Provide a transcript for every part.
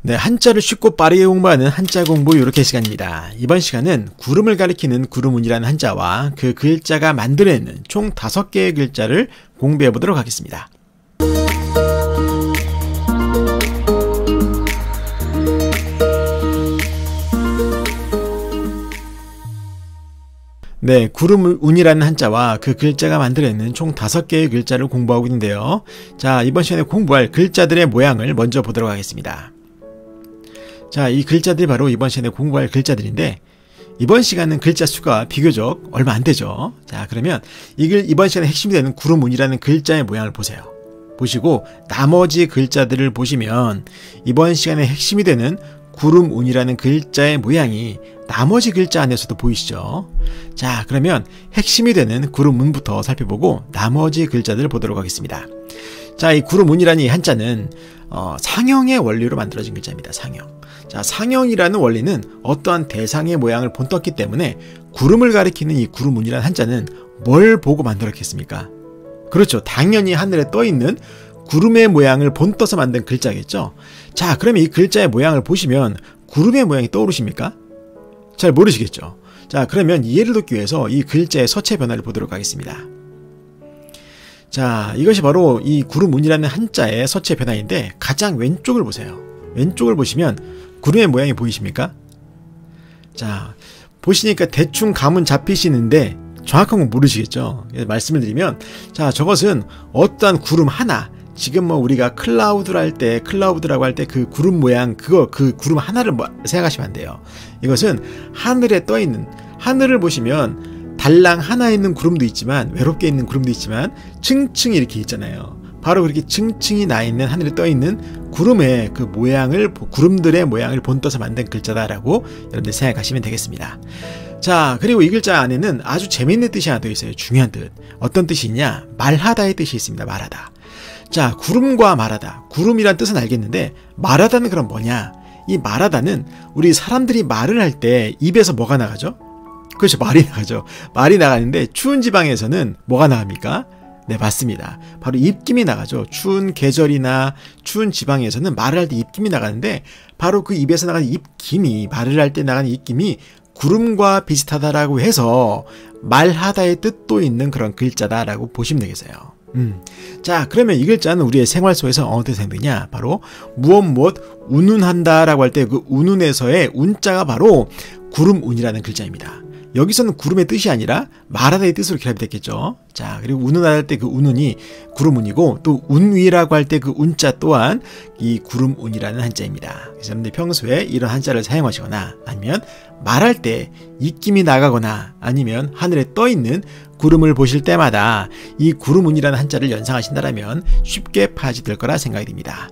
네, 한자를 쉽고 빠르게 공부하는 한자 공부 요렇게 시간입니다. 이번 시간은 구름을 가리키는 구름운이라는 한자와 그 글자가 만들어내는 총 5개의 글자를 공부해 보도록 하겠습니다. 네, 구름운이라는 한자와 그 글자가 만들어내는 총 5개의 글자를 공부하고 있는데요. 자, 이번 시간에 공부할 글자들의 모양을 먼저 보도록 하겠습니다. 자, 이 글자들이 바로 이번 시간에 공부할 글자들인데, 이번 시간은 글자 수가 비교적 얼마 안 되죠. 자, 그러면 이번 시간에 핵심이 되는 구름운이라는 글자의 모양을 보세요. 보시고 나머지 글자들을 보시면 이번 시간에 핵심이 되는 구름운이라는 글자의 모양이 나머지 글자 안에서도 보이시죠. 자, 그러면 핵심이 되는 구름운부터 살펴보고 나머지 글자들을 보도록 하겠습니다. 자, 이 구름운이라는 이 한자는 상형의 원리로 만들어진 글자입니다. 상형. 자, 상형이라는 원리는 어떠한 대상의 모양을 본떴기 때문에 구름을 가리키는 이 구름운이라는 한자는 뭘 보고 만들었겠습니까? 그렇죠. 당연히 하늘에 떠있는 구름의 모양을 본떠서 만든 글자겠죠. 자, 그러면 이 글자의 모양을 보시면 구름의 모양이 떠오르십니까? 잘 모르시겠죠. 자, 그러면 이해를 돕기 위해서 이 글자의 서체 변화를 보도록 하겠습니다. 자, 이것이 바로 이 구름운이라는 한자의 서체 변화인데, 가장 왼쪽을 보세요. 왼쪽을 보시면 구름의 모양이 보이십니까? 자, 보시니까 대충 감은 잡히시는데 정확한 건 모르시겠죠. 말씀을 드리면, 자, 저것은 어떠한 구름 하나, 지금 우리가 클라우드라고 할 때 그 구름 모양, 그 구름 하나를 생각하시면 안 돼요. 이것은 하늘에 떠 있는, 하늘을 보시면 달랑 하나 있는 구름도 있지만, 외롭게 있는 구름도 있지만 층층이 이렇게 있잖아요. 바로 그렇게 층층이 나 있는, 하늘에 떠 있는 구름의 그 모양을, 구름들의 모양을 본떠서 만든 글자다라고 여러분들 생각하시면 되겠습니다. 자, 그리고 이 글자 안에는 아주 재미있는 뜻이 하나 더 있어요. 중요한 뜻. 어떤 뜻이 있냐? 말하다의 뜻이 있습니다. 말하다. 자, 구름과 말하다. 구름이란 뜻은 알겠는데 말하다는 그럼 뭐냐? 이 말하다는 우리 사람들이 말을 할 때 입에서 뭐가 나가죠? 그렇죠. 말이 나가죠. 말이 나가는데 추운 지방에서는 뭐가 나갑니까? 네, 맞습니다. 바로 입김이 나가죠. 추운 계절이나 추운 지방에서는 말을 할 때 입김이 나가는데, 바로 그 입에서 나가는 입김이, 말을 할 때 나가는 입김이 구름과 비슷하다라고 해서 말하다의 뜻도 있는 그런 글자다라고 보시면 되겠어요. 자, 그러면 이 글자는 우리의 생활 속에서 어떻게 사용되냐? 바로 무엇 운운한다라고 할 때 그 운운에서의 운자가 바로 구름운이라는 글자입니다. 여기서는 구름의 뜻이 아니라 말하다의 뜻으로 결합이 됐겠죠. 자, 그리고 운운할 때 그 운운이 구름운이고, 또 운위라고 할 때 그 운자 또한 이 구름운이라는 한자입니다. 그래서 여러분들 평소에 이런 한자를 사용하시거나, 아니면 말할 때 입김이 나가거나, 아니면 하늘에 떠있는 구름을 보실 때마다 이 구름운이라는 한자를 연상하신다면 쉽게 파악될 거라 생각이 듭니다.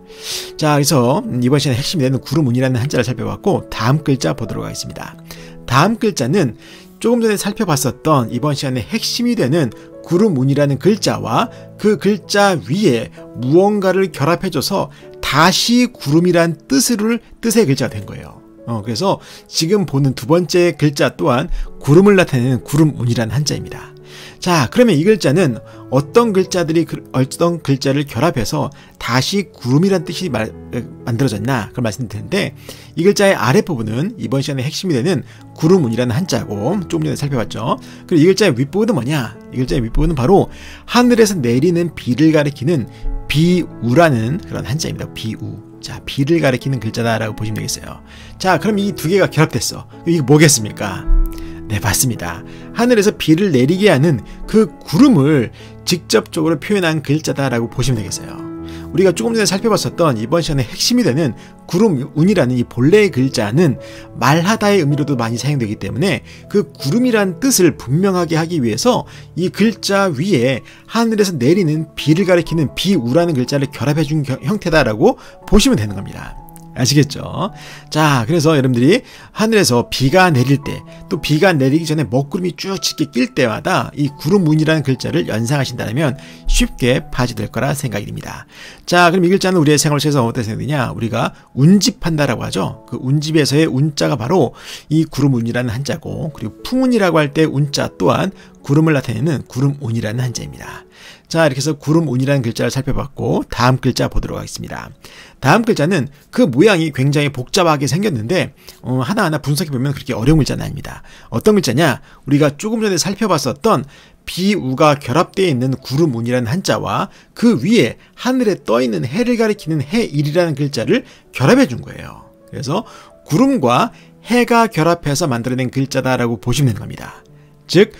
자, 그래서 이번 시간에 핵심이 되는 구름운이라는 한자를 살펴봤고, 다음 글자 보도록 하겠습니다. 다음 글자는 조금 전에 살펴봤었던 이번 시간에 핵심이 되는 구름운이라는 글자와 그 글자 위에 무언가를 결합해줘서 다시 구름이란 뜻의 글자가 된 거예요. 그래서 지금 보는 두 번째 글자 또한 구름을 나타내는 구름운이라는 한자입니다. 자, 그러면 이 글자는 어떤 글자를 결합해서 다시 구름이란 뜻이 만들어졌나, 그걸 말씀드리는데, 이 글자의 아랫부분은 이번 시간에 핵심이 되는 구름운이라는 한자고, 조금 전에 살펴봤죠. 그리고 이 글자의 윗부분은 뭐냐? 이 글자의 윗부분은 바로 하늘에서 내리는 비를 가리키는 비우라는 그런 한자입니다. 비우. 자, 비를 가리키는 글자다라고 보시면 되겠어요. 자, 그럼 이 두 개가 결합됐어. 이게 뭐겠습니까? 네, 맞습니다. 하늘에서 비를 내리게 하는 그 구름을 직접적으로 표현한 글자다라고 보시면 되겠어요. 우리가 조금 전에 살펴봤었던 이번 시간에 핵심이 되는 구름운이라는 이 본래의 글자는 말하다의 의미로도 많이 사용되기 때문에 그 구름이란 뜻을 분명하게 하기 위해서 이 글자 위에 하늘에서 내리는 비를 가리키는 비우라는 글자를 결합해준 형태다라고 보시면 되는 겁니다. 아시겠죠? 자, 그래서 여러분들이 하늘에서 비가 내릴 때, 또 비가 내리기 전에 먹구름이 쭉 짙게 낄 때마다 이 구름운이라는 글자를 연상하신다면 쉽게 파악될 거라 생각이 듭니다. 자, 그럼 이 글자는 우리의 생활 속에서 어떻게 생각되냐? 우리가 운집한다라고 하죠. 그 운집에서의 운자가 바로 이 구름운이라는 한자고, 그리고 풍운이라고 할 때 운자 또한 구름을 나타내는 구름운이라는 한자입니다. 자, 이렇게 해서 구름운이라는 글자를 살펴봤고 다음 글자 보도록 하겠습니다. 다음 글자는 그 모양이 굉장히 복잡하게 생겼는데 하나하나 분석해보면 그렇게 어려운 글자는 아닙니다. 어떤 글자냐? 우리가 조금 전에 살펴봤었던 비우가 결합되어 있는 구름운이라는 한자와 그 위에 하늘에 떠있는 해를 가리키는 해일이라는 글자를 결합해 준 거예요. 그래서 구름과 해가 결합해서 만들어낸 글자다라고 보시면 되는 겁니다. 즉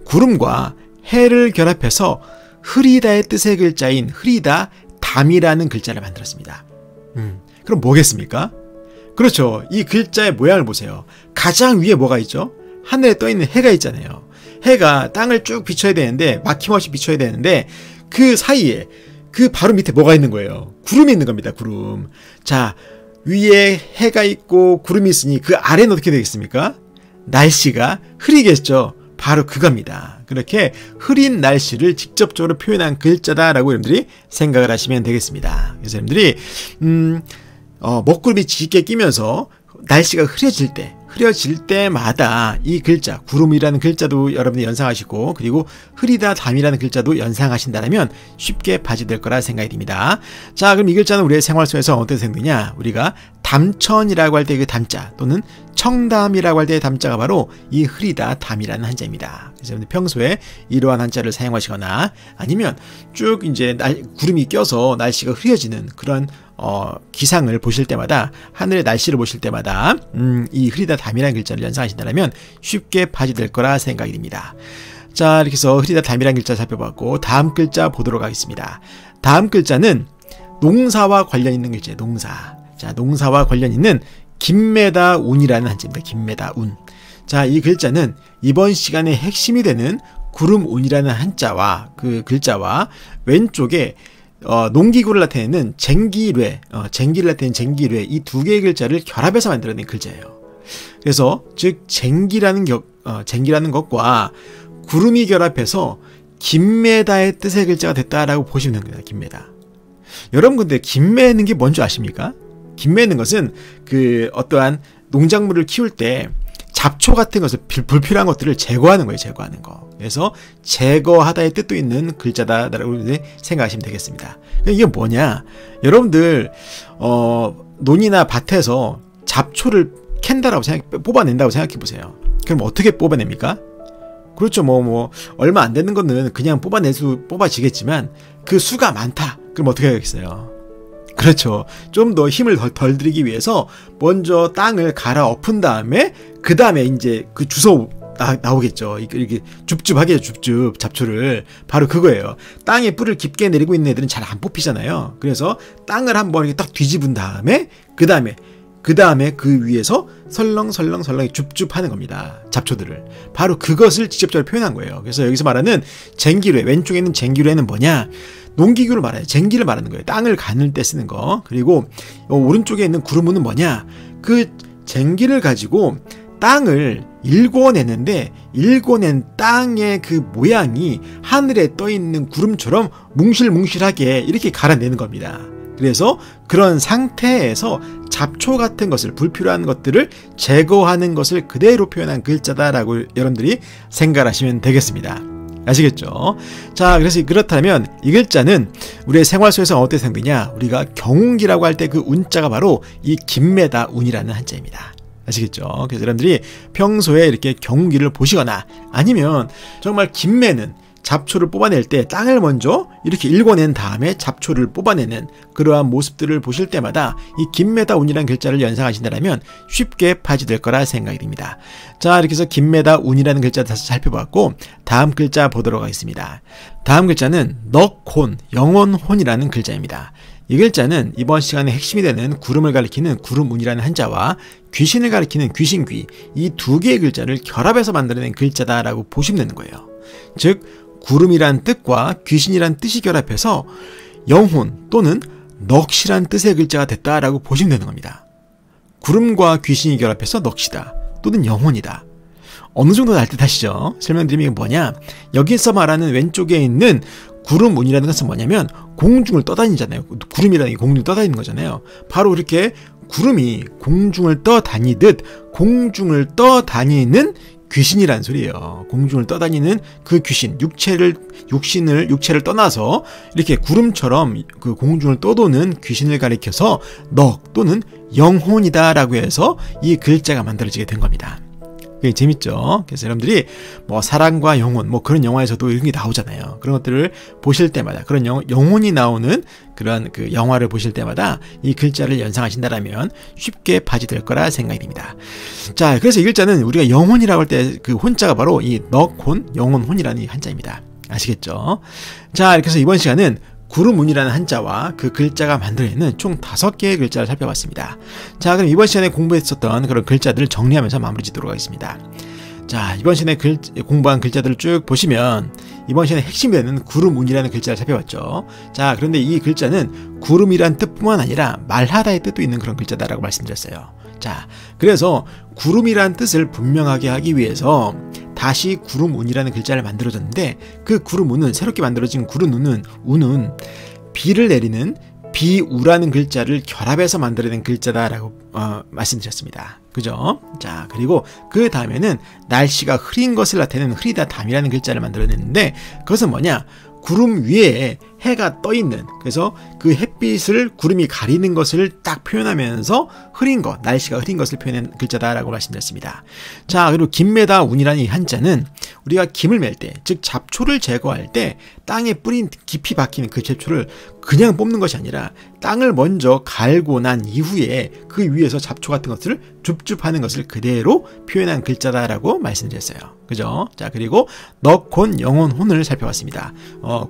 구름과 해를 결합해서 흐리다의 뜻의 글자인 흐리다 담이라는 글자를 만들었습니다. 그럼 뭐겠습니까? 그렇죠. 이 글자의 모양을 보세요. 가장 위에 뭐가 있죠? 하늘에 떠있는 해가 있잖아요. 해가 땅을 쭉 비춰야 되는데 막힘없이 비춰야 되는데 그 사이에 그 바로 밑에 뭐가 있는 거예요? 구름이 있는 겁니다. 구름. 자, 위에 해가 있고 구름이 있으니 그 아래는 어떻게 되겠습니까? 날씨가 흐리겠죠. 바로 그겁니다. 그렇게 흐린 날씨를 직접적으로 표현한 글자다라고 여러분들이 생각을 하시면 되겠습니다. 그래서 여러분들이 먹구름이 짙게 끼면서 날씨가 흐려질 때마다 이 글자 구름이라는 글자도 여러분이 연상하시고 그리고 흐리다 담이라는 글자도 연상하신다면 쉽게 바지될 거라 생각이 듭니다. 자, 그럼 이 글자는 우리의 생활 속에서 어떻게 생각되냐? 우리가 담천이라고 할 때 그 담자 또는 청담이라고 할 때의 담자가 바로 이 흐리다 담이라는 한자입니다. 그래서 여러분들 평소에 이러한 한자를 사용하시거나 아니면 쭉 이제 구름이 껴서 날씨가 흐려지는 그런 기상을 보실 때마다 하늘의 날씨를 보실 때마다 이 흐리다 담이라는 글자를 연상하신다면 쉽게 바지될 거라 생각이 듭니다. 자, 이렇게 해서 흐리다 담이라는 글자 살펴봤고 다음 글자 보도록 하겠습니다. 다음 글자는 농사와 관련 있는 글자예요. 농사. 자, 농사와 관련 있는 김매다운이라는 한자입니다. 김매다운. 자, 이 글자는 이번 시간의 핵심이 되는 구름운이라는 한자와 그 글자와 왼쪽에 농기구를 나타내는 쟁기뢰, 쟁기를 나타내는 쟁기뢰 이 두 개의 글자를 결합해서 만들어낸 글자예요. 그래서 즉 쟁기라는 것과 구름이 결합해서 김매다의 뜻의 글자가 됐다라고 보시면 됩니다. 김매다. 여러분 근데 김매는 게 뭔지 아십니까? 김매는 것은 그 어떠한 농작물을 키울 때 잡초 같은 것을 불필요한 것들을 제거하는 거예요. 제거하는 거. 그래서 제거하다의 뜻도 있는 글자다라고 생각하시면 되겠습니다. 이게 뭐냐? 여러분들 논이나 밭에서 잡초를 캔다라고 뽑아낸다고 생각해 보세요. 그럼 어떻게 뽑아냅니까? 그렇죠. 얼마 안 되는 거는 그냥 뽑아지겠지만 그 수가 많다. 그럼 어떻게 하겠어요? 그렇죠. 좀 더 힘을 덜 들이기 위해서 먼저 땅을 갈아엎은 다음에 그 다음에 이제 그 주워 나오겠죠. 이렇게 줍줍하게 줍줍 잡초를 바로 그거예요. 땅에 뿌리를 깊게 내리고 있는 애들은 잘 안 뽑히잖아요. 그래서 땅을 한번 이렇게 딱 뒤집은 다음에 그 다음에 그 위에서 설렁설렁 줍줍하는 겁니다. 잡초들을. 바로 그것을 직접적으로 표현한 거예요. 그래서 여기서 말하는 쟁기뢰, 왼쪽에 있는 쟁기뢰는 뭐냐? 농기구를 말해요. 쟁기를 말하는 거예요. 땅을 가눌 때 쓰는 거. 그리고 오른쪽에 있는 구름은 뭐냐? 그 쟁기를 가지고 땅을 일궈내는데 일궈낸 땅의 그 모양이 하늘에 떠있는 구름처럼 뭉실뭉실하게 이렇게 갈아내는 겁니다. 그래서 그런 상태에서 잡초 같은 것을 불필요한 것들을 제거하는 것을 그대로 표현한 글자다라고 여러분들이 생각하시면 되겠습니다. 아시겠죠? 자, 그래서 그렇다면 이 글자는 우리의 생활 속에서 어떻게 생각되냐? 우리가 경운기라고 할 때 그 운자가 바로 이 김매다 운이라는 한자입니다. 아시겠죠? 그래서 여러분들이 평소에 이렇게 경운기를 보시거나 아니면 정말 김매는 잡초를 뽑아낼 때 땅을 먼저 이렇게 일궈낸 다음에 잡초를 뽑아내는 그러한 모습들을 보실 때마다 이 김매다운이라는 글자를 연상하신다면 쉽게 파지될 거라 생각이 듭니다. 자, 이렇게 해서 김매다운이라는 글자 다시 살펴봤고 다음 글자 보도록 하겠습니다. 다음 글자는 넉혼, 영혼혼이라는 글자입니다. 이 글자는 이번 시간의 핵심이 되는 구름을 가리키는 구름운이라는 한자와 귀신을 가리키는 귀신귀 이 두 개의 글자를 결합해서 만들어낸 글자다라고 보시면 되는 거예요. 즉 구름이란 뜻과 귀신이란 뜻이 결합해서 영혼 또는 넋이란 뜻의 글자가 됐다라고 보시면 되는 겁니다. 구름과 귀신이 결합해서 넋이다 또는 영혼이다. 어느 정도 알 듯 하시죠? 설명드리면 이게 뭐냐? 여기서 말하는 왼쪽에 있는 구름운이라는 것은 뭐냐면 공중을 떠다니잖아요. 구름이라는 게 공중을 떠다니는 거잖아요. 바로 이렇게 구름이 공중을 떠다니듯 공중을 떠다니는 귀신이란 소리예요. 공중을 떠다니는 그 귀신, 육체를 떠나서 이렇게 구름처럼 그 공중을 떠도는 귀신을 가리켜서 넋 또는 영혼이다라고 해서 이 글자가 만들어지게 된 겁니다. 그게 재밌죠. 그래서 여러분들이 뭐 사랑과 영혼 뭐 그런 영화에서도 이런 게 나오잖아요. 그런 것들을 보실 때마다 그런 영혼이 나오는 그런 그 영화를 보실 때마다 이 글자를 연상하신다라면 쉽게 파지될 거라 생각이 듭니다. 자, 그래서 이 글자는 우리가 영혼이라고 할 때 그 혼자가 바로 이 넋혼, 영혼혼이라는 이 한자입니다. 아시겠죠? 자, 이렇게 해서 이번 시간은 구름운이라는 한자와 그 글자가 만들어내는 총 5개의 글자를 살펴봤습니다. 자, 그럼 이번 시간에 공부했었던 그런 글자들을 정리하면서 마무리 짓도록 하겠습니다. 자, 이번 시간에 공부한 글자들을 쭉 보시면 이번 시간에 핵심이 되는 구름운이라는 글자를 살펴봤죠. 자, 그런데 이 글자는 구름이란 뜻뿐만 아니라 말하다의 뜻도 있는 그런 글자다라고 말씀드렸어요. 자, 그래서 구름이란 뜻을 분명하게 하기 위해서 다시 구름운이라는 글자를 만들어졌는데 그 구름운은 새롭게 만들어진 구름운은 비를 내리는 비우라는 글자를 결합해서 만들어낸 글자다라고 말씀드렸습니다. 그죠? 자, 그리고 그 다음에는 날씨가 흐린 것을 나타내는 흐리다 담이라는 글자를 만들어냈는데 그것은 뭐냐? 구름 위에 해가 떠 있는, 그래서 그 햇빛을 구름이 가리는 것을 딱 표현하면서 흐린 것, 날씨가 흐린 것을 표현한 글자다라고 말씀드렸습니다. 자, 그리고 김매다 운이라는 이 한자는 우리가 김을 맬 때, 즉 잡초를 제거할 때 땅에 뿌린 깊이 박히는 그 잡초를 그냥 뽑는 것이 아니라 땅을 먼저 갈고 난 이후에 그 위에서 잡초 같은 것을 줍줍하는 것을 그대로 표현한 글자다라고 말씀드렸어요. 그죠? 자, 그리고 넋혼, 영혼, 혼을 살펴봤습니다.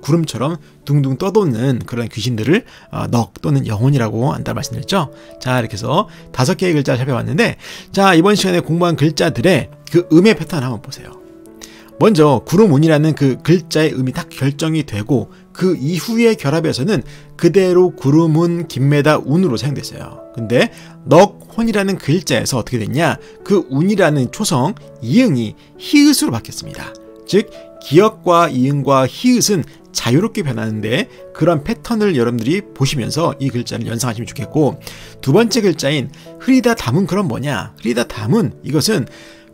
구름처럼 둥둥 떠도는 그런 귀신들을 넋 또는 영혼이라고 한다 말씀드렸죠. 자, 이렇게 해서 5개의 글자를 살펴봤는데, 자, 이번 시간에 공부한 글자들의 그 음의 패턴 한번 보세요. 먼저 구름운이라는 그 글자의 음이 딱 결정이 되고 그 이후의 결합에서는 그대로 구름운, 김매다, 운으로 사용됐어요. 근데 넋혼이라는 글자에서 어떻게 됐냐? 그 운이라는 초성, 이응이 히읗으로 바뀌었습니다. 즉 기역과 이응과 히읗은 자유롭게 변하는데 그런 패턴을 여러분들이 보시면서 이 글자를 연상하시면 좋겠고, 두 번째 글자인 흐리다 담은 그럼 뭐냐? 흐리다 담은 이것은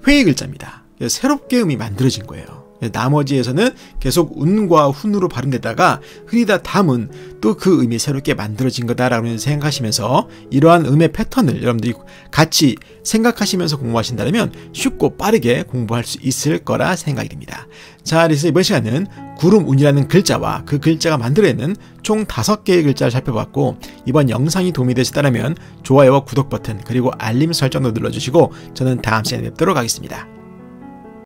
회의 글자입니다. 새롭게 음이 만들어진 거예요. 나머지에서는 계속 운과 훈으로 발음되다가 흐리다 담은 또 그 음이 새롭게 만들어진 거다라고 생각하시면서 이러한 음의 패턴을 여러분들이 같이 생각하시면서 공부하신다면 쉽고 빠르게 공부할 수 있을 거라 생각이 듭니다. 자, 그래서 이번 시간은 구름운이라는 글자와 그 글자가 만들어내는 총 5개의 글자를 살펴봤고, 이번 영상이 도움이 되셨다면 좋아요와 구독 버튼 그리고 알림 설정도 눌러주시고 저는 다음 시간에 뵙도록 하겠습니다.